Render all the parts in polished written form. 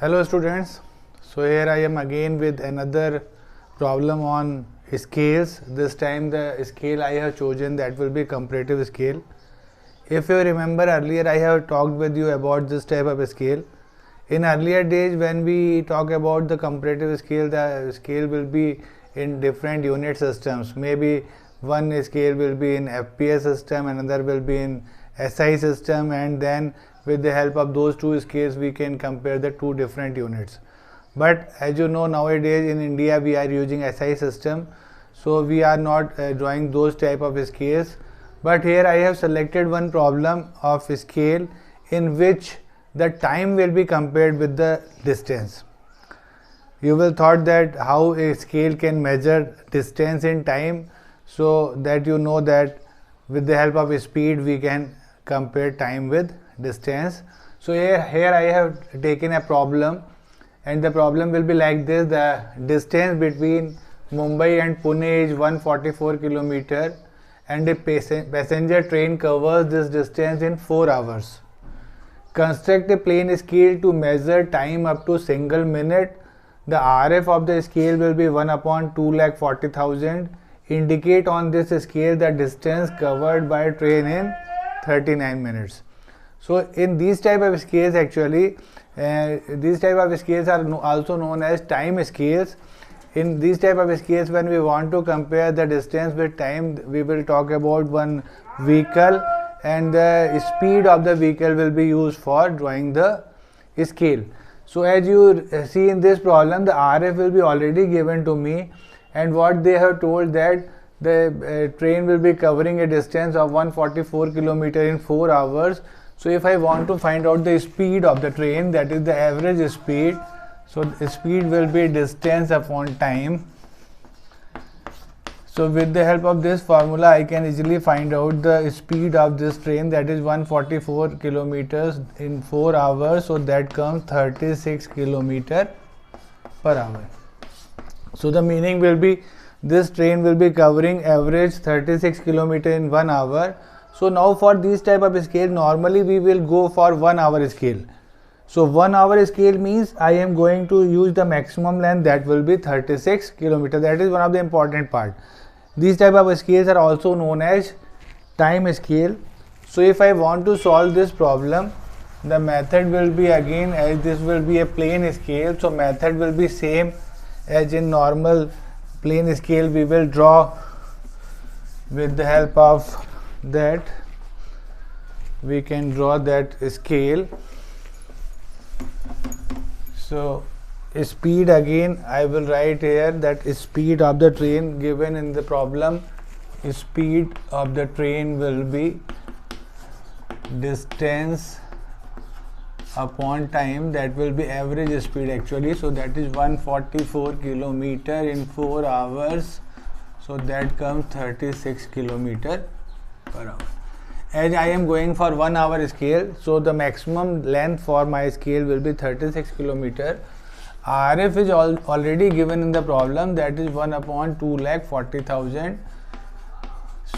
Hello students, so here I am again with another problem on scales. This time the scale I have chosen, that will be comparative scale. If you remember earlier, I have talked with you about this type of scale. In earlier days when we talk about the comparative scale, the scale will be in different unit systems. Maybe one scale will be in FPS system, another will be in SI system, and then with the help of those two scales we can compare the two different units. But as you know, nowadays in India we are using SI system, so we are not drawing those type of scales. But here I have selected one problem of scale in which the time will be compared with the distance. You will thought that how a scale can measure distance in time, so that you know that with the help of speed we can compare time with distance. So here I have taken a problem, and the problem will be like this. The distance between Mumbai and Pune is 144 km, and a passenger train covers this distance in 4 hours. Construct a plane scale to measure time up to single minute. The RF of the scale will be 1/240,000. Indicate on this scale the distance covered by a train in 39 minutes. So in these type of scales, actually these type of scales are also known as time scales. In these type of scales, when we want to compare the distance with time, we will talk about one vehicle, and the speed of the vehicle will be used for drawing the scale. So as you see in this problem, the RF will be already given to me, and what they have told that the train will be covering a distance of 144 km in 4 hours. So if I want to find out the speed of the train, that is the average speed, so the speed will be distance upon time. So with the help of this formula, I can easily find out the speed of this train, that is 144 km in 4 hours, so that comes 36 km per hour. So the meaning will be this train will be covering average 36 km in 1 hour. So now for this type of scale, normally we will go for 1 hour scale. So 1 hour scale means I am going to use the maximum length, that will be 36 km. That is one of the important part. These type of scales are also known as time scale. So if I want to solve this problem, the method will be, again, as this will be a plane scale, so method will be same as in normal plane scale. We will draw with the help of that, we can draw that scale. So speed, again I will write here that speed of the train given in the problem, speed of the train will be distance upon time, that will be average speed actually. So that is 144 km in 4 hours, so that comes 36 km per hour. As I am going for 1 hour scale, so the maximum length for my scale will be 36 km. RF is already given in the problem, that is 1/240,000.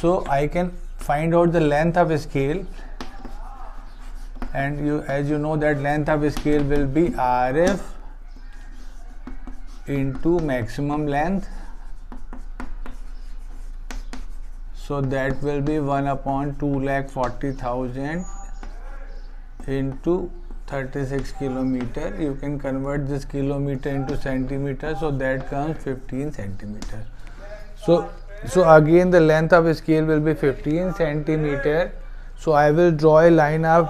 So I can find out the length of a scale, and as you know that length of a scale will be RF into maximum length. So that will be 1/240,000 into 36 km. You can convert this kilometer into centimeter, so that comes 15 centimeter. So again the length of a scale will be 15 centimeter. So I will draw a line of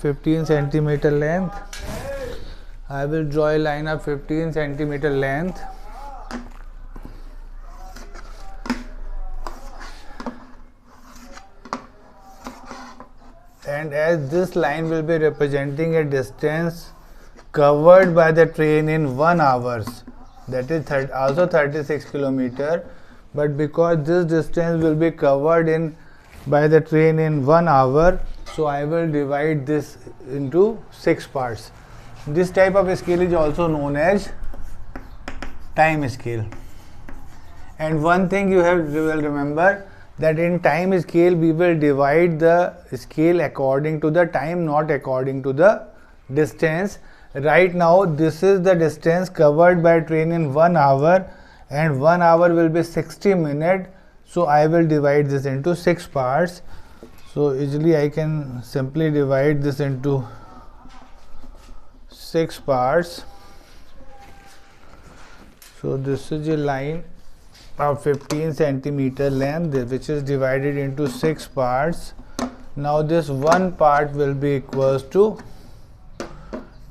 15 centimeter length. I will draw a line of 15 centimeter length. And as this line will be representing a distance covered by the train in 1 hour, that is also 36 km, but because this distance will be covered by the train in 1 hour, so I will divide this into 6 parts. This type of scale is also known as time scale. And one thing you will remember, that in time scale we will divide the scale according to the time, not according to the distance. Right now this is the distance covered by train in 1 hour, and 1 hour will be 60 minutes. So I will divide this into 6 parts. So easily I can simply divide this into 6 parts. So this is a line of 15 centimeter length, which is divided into 6 parts. Now this one part will be equals to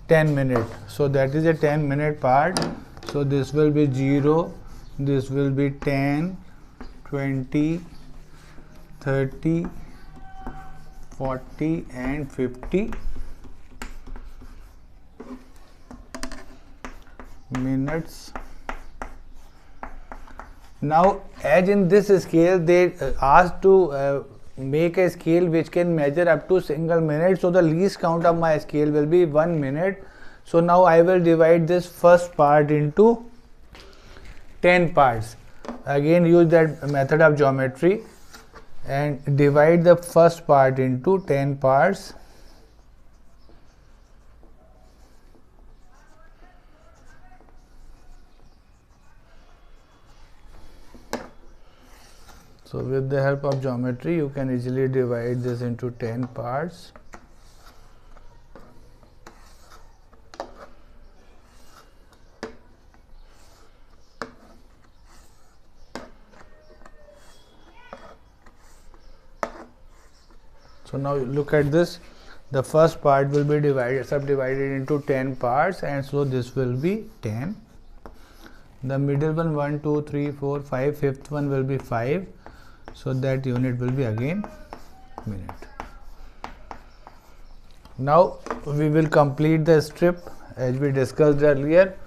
10 minutes. So that is a 10-minute part. So this will be 0, this will be 10, 20, 30, 40 and 50 minutes. Now as in this scale they asked to make a scale which can measure up to single minute. So the least count of my scale will be 1 minute. So now I will divide this first part into 10 parts. Again use that method of geometry and divide the first part into 10 parts. So with the help of geometry you can easily divide this into 10 parts. So now look at this, the first part will be subdivided into 10 parts, and so this will be 10. The middle one 1, 2, 3, 4, 5, fifth one will be 5. So that unit will be again minute. Now we will complete the strip as we discussed earlier.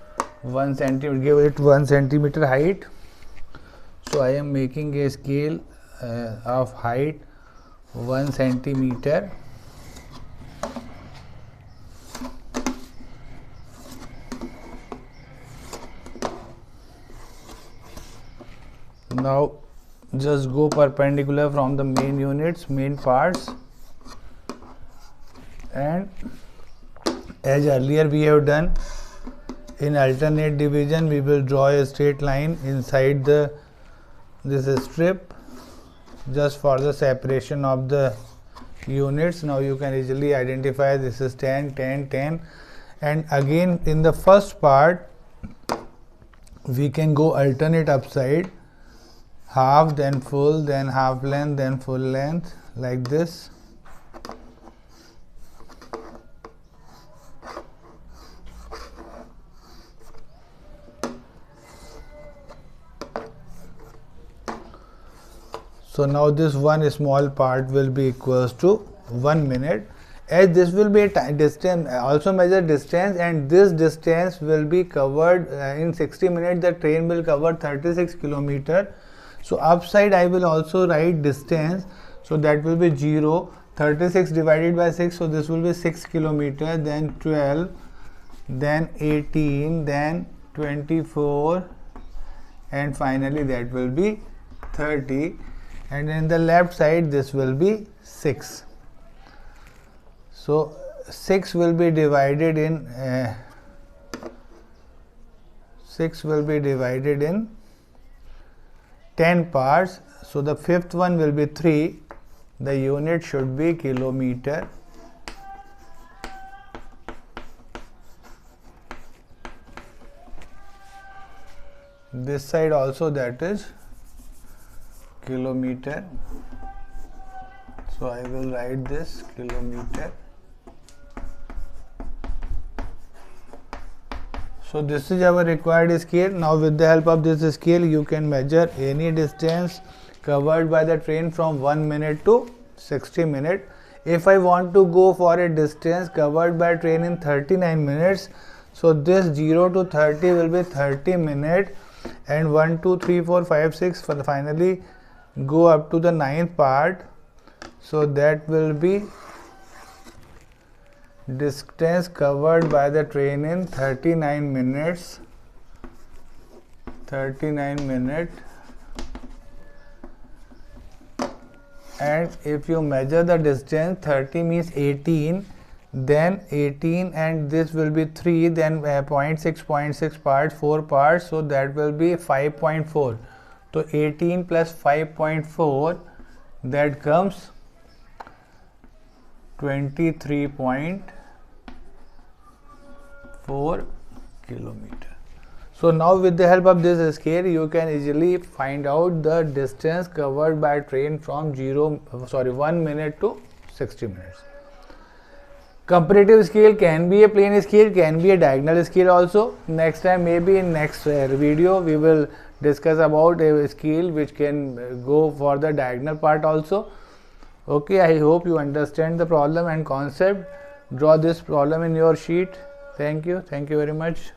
1 centimeter, give it 1 centimeter height. So I am making a scale of height 1 centimeter. Now just go perpendicular from the main units, main parts, and as earlier we have done in alternate division, we will draw a straight line inside this strip just for the separation of the units. Now you can easily identify this is 10, 10, 10, and again in the first part we can go alternate upside, half, then full, then half length, then full length, like this. So now this one small part will be equals to 1 minute. As this will be a distance, also measure distance, and this distance will be covered in 60 minutes. The train will cover 36 kilometer. So upside I will also write distance, so that will be 0, 36 divided by 6, so this will be 6 kilometer, then 12, then 18, then 24, and finally that will be 30, and in the left side this will be 6. So 6 will be divided in 10 parts. So the fifth one will be 3. The unit should be kilometer. This side also, that is kilometer. So I will write this kilometer. So this is our required scale. Now with the help of this scale you can measure any distance covered by the train from 1 minute to 60 minutes. If I want to go for a distance covered by train in 39 minutes, so this 0 to 30 will be 30 minutes, and 1, 2, 3, 4, 5, 6 for the finally go up to the 9th part. So that will be distance covered by the train in 39 minutes. 39 minutes. And if you measure the distance, 30 means 18, then 18, and this will be 3, then 0.6 parts, 4 parts, so that will be 5.4. So 18 plus 5.4, that comes 23.4 kilometer. So now with the help of this scale, you can easily find out the distance covered by train from 1 minute to 60 minutes. Comparative scale can be a plane scale, can be a diagonal scale also. Next time, maybe in next video, we will discuss about a scale which can go for the diagonal part also. Okay, I hope you understand the problem and concept. Draw this problem in your sheet. Thank you very much.